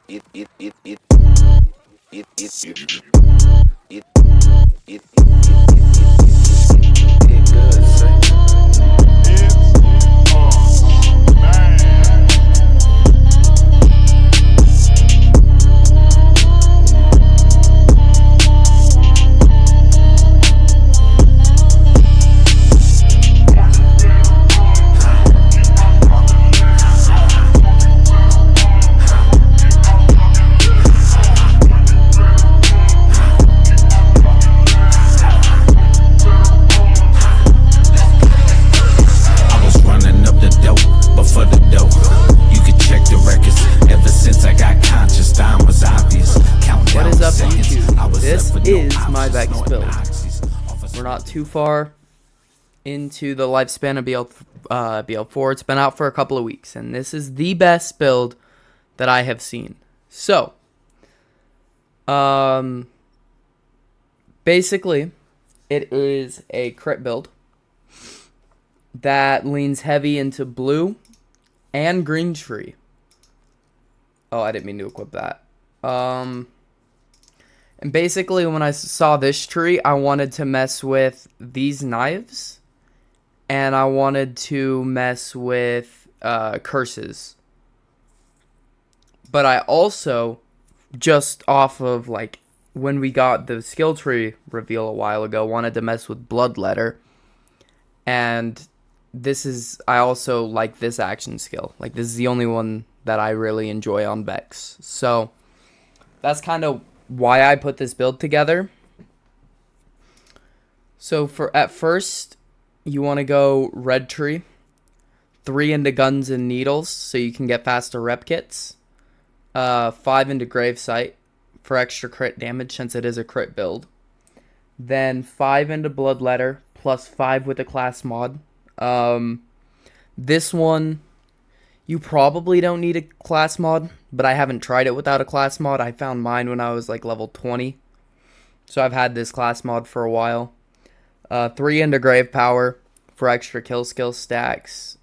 it it it it it it it it it good, say. I was running up the dope, but for the dope, you can check the records. Ever since I got conscious, time was obvious. Count What down is the up, seconds. YouTube? I was This left with no is my options, Vex snorting build. oxys. We're not too far into the lifespan of BL4. It's been out for a couple of weeks, and this is the best build that I have seen. So, basically, it is a crit build that leans heavy into blue and green tree. Oh, I didn't mean to equip that. And basically, when I saw this tree, I wanted to mess with these knives, and I wanted to mess with curses. But I also, just off of like when we got the skill tree reveal a while ago, wanted to mess with bloodletter. And I also like this action skill. Like, this is the only one that I really enjoy on Vex. So that's kind of why I put this build together. So at first, you want to go red tree, 3 into guns and needles so you can get faster rep kits, 5 into gravesight for extra crit damage since it is a crit build, then 5 into bloodletter plus 5 with a class mod. This one, you probably don't need a class mod, but I haven't tried it without a class mod. I found mine when I was like level 20. So I've had this class mod for a while. 3 into grave power for extra kill skill stacks.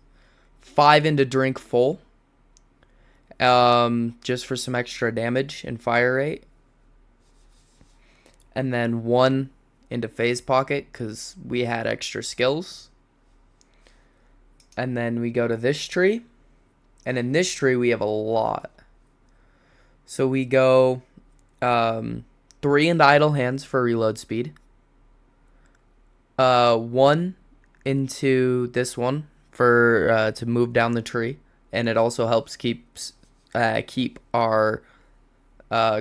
5 into drink full. Just for some extra damage and fire rate. And then 1 into phase pocket because we had extra skills. And then we go to this tree. And in this tree, we have a lot. So we go 3 into idle hands for reload speed. 1 into this one for to move down the tree. And it also helps keep our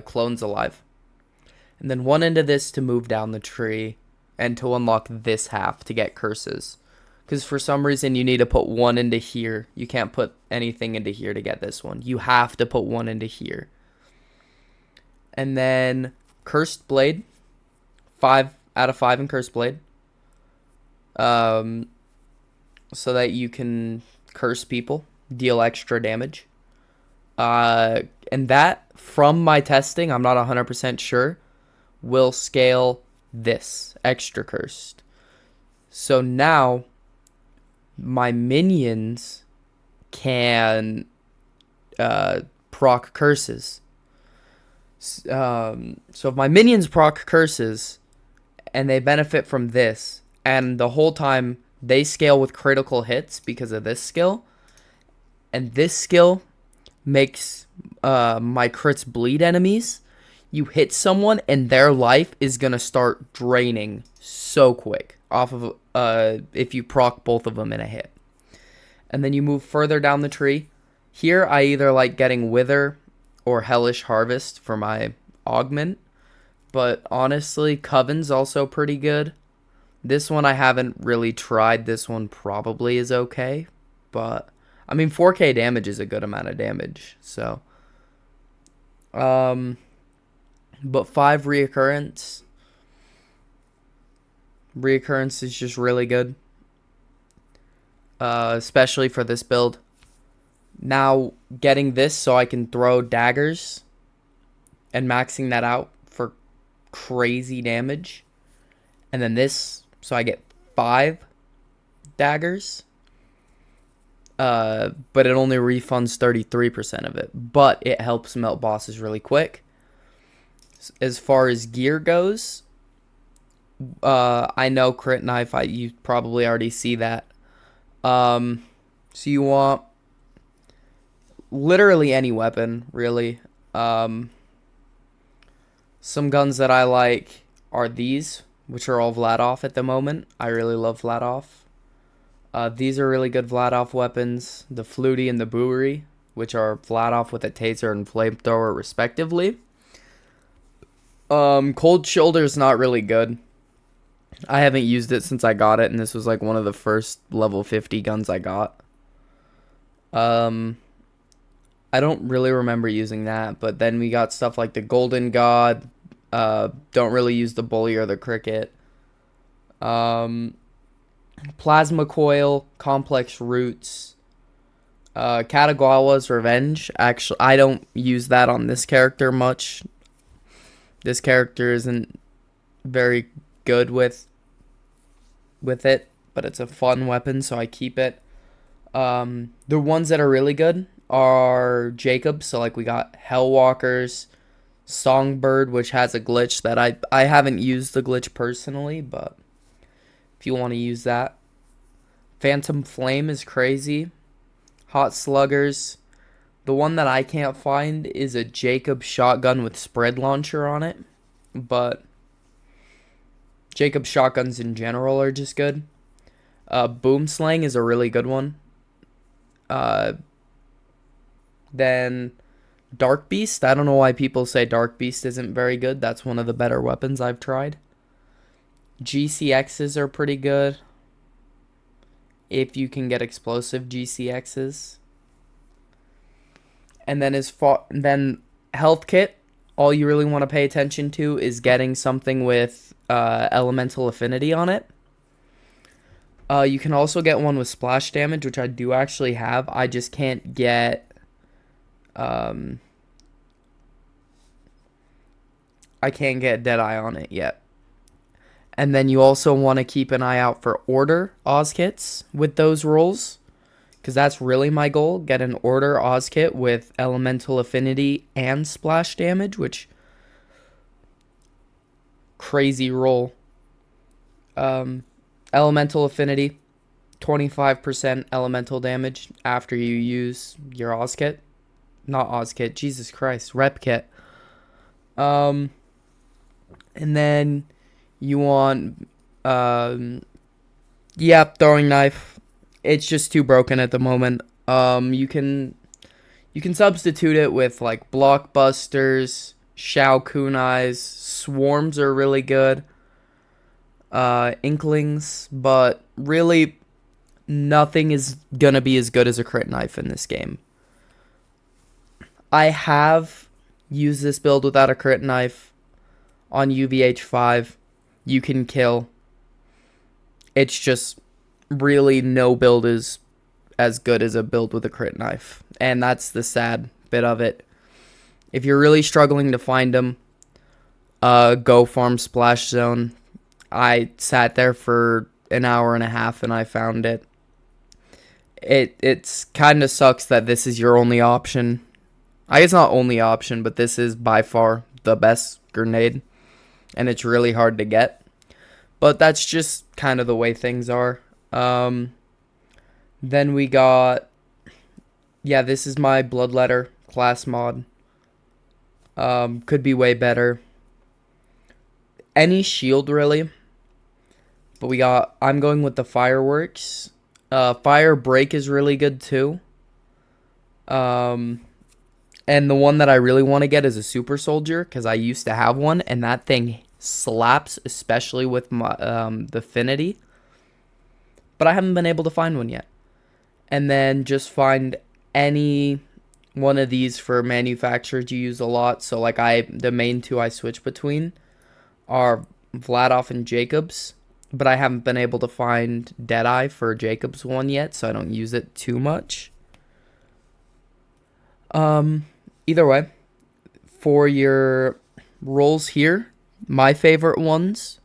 clones alive. And then 1 into this to move down the tree. And to unlock this half to get curses. Because for some reason you need to put 1 into here. You can't put anything into here to get this one. You have to put 1 into here. And then Cursed Blade. 5 out of 5 in Cursed Blade. So that you can curse people. Deal extra damage. And that, from my testing, I'm not 100% sure, will scale this. Extra Cursed. So now my minions can proc curses. So if my minions proc curses and they benefit from this, and the whole time they scale with critical hits because of this skill, and this skill makes my crits bleed enemies, you hit someone and their life is going to start draining so quick off of if you proc both of them in a hit. And then you move further down the tree. Here I either like getting Wither or Hellish Harvest for my augment, but honestly Coven's also pretty good. This one I haven't really tried. This one probably is okay, but I mean 4k damage is a good amount of damage. So but 5 reoccurrence is just really good, especially for this build. Now getting this so I can throw daggers and maxing that out for crazy damage, and then this so I get 5 daggers. but it only refunds 33% of it. But it helps melt bosses really quick. As far as gear goes, I know crit knife. You probably already see that. So you want literally any weapon, really. Some guns that I like are these, which are all Vladoff at the moment. I really love Vladoff. These are really good Vladoff weapons. The Flutie and the Bowery, which are Vladoff with a taser and flamethrower respectively. Cold Shoulder is not really good. I haven't used it since I got it, and this was like one of the first level 50 guns I got. I don't really remember using that, but then we got stuff like the Golden God. Don't really use the Bully or the Cricket. Plasma Coil, Complex Roots, Katagawa's Revenge. Actually, I don't use that on this character much. This character isn't very good with it, but it's a fun weapon, so I keep it. The ones that are really good are Jacobs. So like we got Hellwalkers, Songbird, which has a glitch that I haven't used the glitch personally, but if you want to use that. Phantom Flame is crazy. Hot Sluggers. The one that I can't find is a Jacob shotgun with spread launcher on it, but Jacob shotguns in general are just good. Boom Slang is a really good one. Then Dark Beast. I don't know why people say Dark Beast isn't very good. That's one of the better weapons I've tried. GCXs are pretty good. If you can get explosive GCXs. And then health kit, all you really want to pay attention to is getting something with elemental affinity on it. You can also get one with splash damage, which I do actually have. I just can't get I can't get Deadeye on it yet. And then you also want to keep an eye out for Order Oz kits with those rolls, because that's really my goal. Get an Order Oz kit with elemental affinity and splash damage, which crazy roll. Elemental affinity, 25% elemental damage after you use your Oz kit. Not Oz kit, Jesus Christ, rep kit. And then you want, throwing knife. It's just too broken at the moment. You can substitute it with like blockbusters, Shao Kunais, swarms are really good. Inklings, but really nothing is gonna be as good as a crit knife in this game. I have used this build without a crit knife on UVH5. You can kill. It's just really no build is as good as a build with a crit knife, and that's the sad bit of it. If you're really struggling to find them, go farm Splash Zone. I sat there for an hour and a half and I found it. It's kind of sucks that this is your only option. I guess not only option, but this is by far the best grenade, and it's really hard to get. But that's just kind of the way things are. Then we got, this is my Bloodletter class mod. Could be way better. Any shield really. But I'm going with the Fireworks. Fire Break is really good too. And the one that I really want to get is a Super Soldier, because I used to have one, and that thing slaps, especially with my the affinity. But I haven't been able to find one yet. And then just find any one of these for manufacturers you use a lot. So like the main two I switch between are Vladoff and Jacobs. But I haven't been able to find Deadeye for Jacobs one yet, so I don't use it too much. Either way, for your rolls here, my favorite ones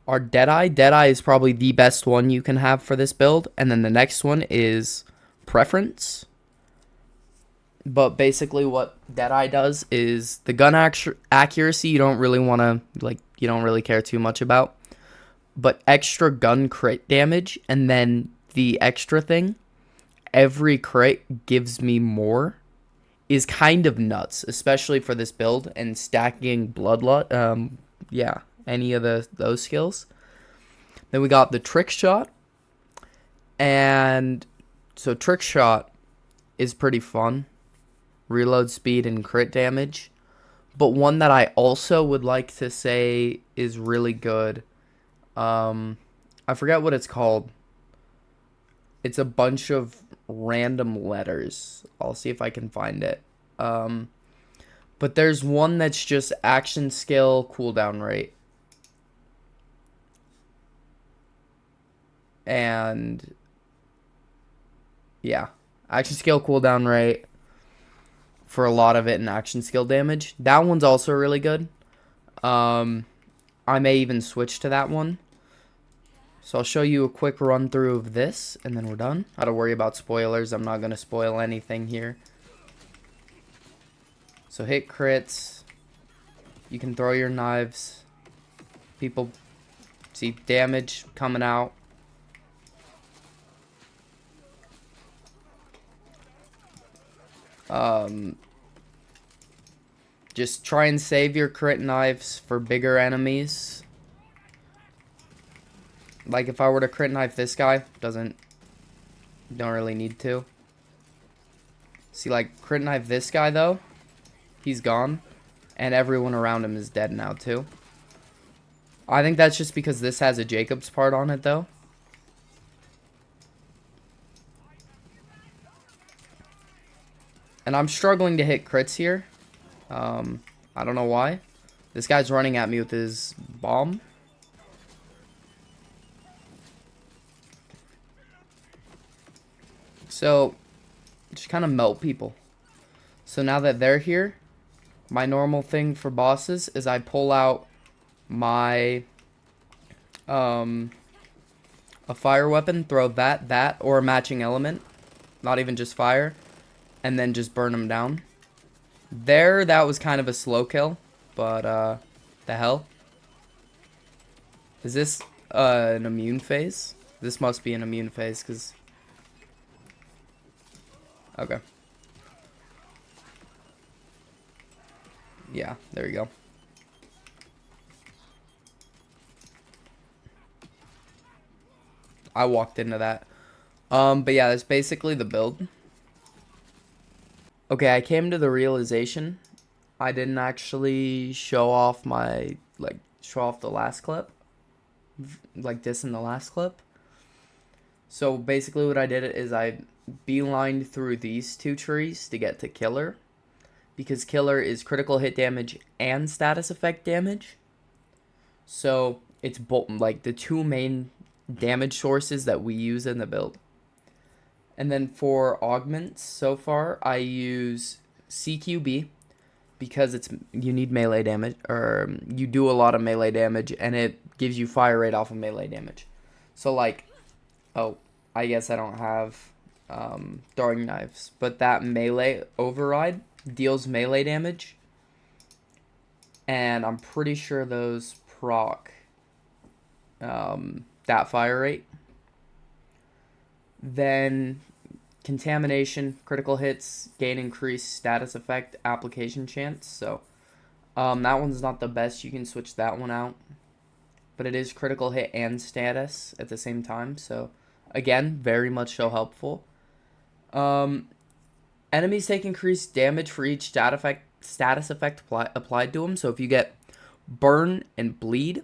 are Deadeye. Deadeye is probably the best one you can have for this build, and then the next one is preference. But basically what Deadeye does is the gun accuracy you don't really want to, like, you don't really care too much about. But extra gun crit damage, and then the extra thing, every crit gives me more, is kind of nuts, especially for this build and stacking bloodloss. Yeah, any of those skills. Then we got the trick shot. And so trick shot is pretty fun. Reload speed and crit damage. But one that I also would like to say is really good. I forget what it's called. It's a bunch of random letters. I'll see if I can find it. But there's one that's just action skill cooldown rate. And yeah, action skill cooldown rate for a lot of it and action skill damage. That one's also really good. I may even switch to that one. So I'll show you a quick run through of this and then we're done. I don't worry about spoilers. I'm not going to spoil anything here. So hit crits. You can throw your knives. People see damage coming out. Just try and save your crit knives for bigger enemies. Like if I were to crit knife this guy, don't really need to. See, like crit knife this guy though, he's gone, and everyone around him is dead now too. I think that's just because this has a Jacob's part on it though. And I'm struggling to hit crits here. I don't know why. This guy's running at me with his bomb. So, just kind of melt people. So now that they're here, my normal thing for bosses is I pull out my a fire weapon, throw that, or a matching element. Not even just fire. And then just burn them down. There, that was kind of a slow kill. But, the hell? Is this, an immune phase? This must be an immune phase, because... Okay. Yeah, there you go. I walked into that. But yeah, that's basically the build. Okay, I came to the realization I didn't actually show off the last clip. Like this in the last clip. So basically what I did is I beelined through these two trees to get to Killer. Because Killer is critical hit damage and status effect damage. So it's like the two main damage sources that we use in the build. And then for augments, so far, I use CQB because you need melee damage, or you do a lot of melee damage, and it gives you fire rate off of melee damage. So like, oh, I guess I don't have throwing knives, but that melee override deals melee damage, and I'm pretty sure those proc that fire rate. Then contamination, critical hits, gain increased status effect, application chance. So that one's not the best. You can switch that one out. But it is critical hit and status at the same time. So again, very much so helpful. Enemies take increased damage for each status effect applied to them. So if you get burn and bleed,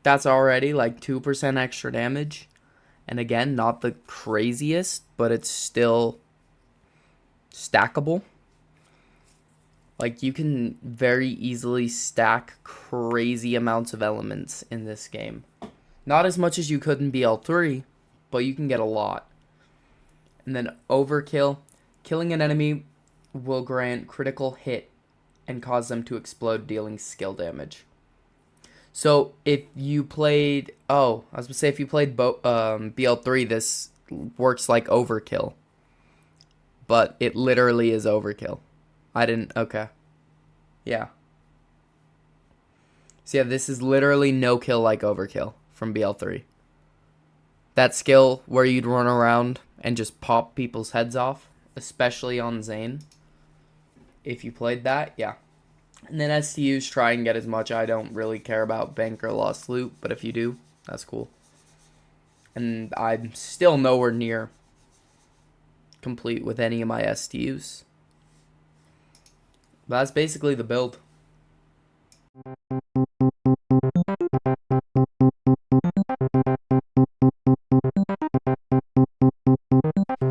that's already like 2% extra damage. And again, not the craziest, but it's still stackable. Like, you can very easily stack crazy amounts of elements in this game. Not as much as you could in BL3, but you can get a lot. And then overkill. Killing an enemy will grant critical hit and cause them to explode, dealing skill damage. So if you played, if you played BL3, this works like overkill. but it literally is overkill. I didn't. Okay. Yeah. So yeah, this is literally no kill like overkill from BL3. That skill where you'd run around and just pop people's heads off, especially on Zane. If you played that, yeah. And then STUs try and get as much. I don't really care about bank or lost loot, but if you do, that's cool. And I'm still nowhere near complete with any of my STUs. But that's basically the build.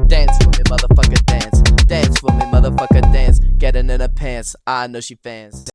Dance for me, motherfucker, dance. Dance for me, motherfucker, dance. Getting in her pants, I know she fans.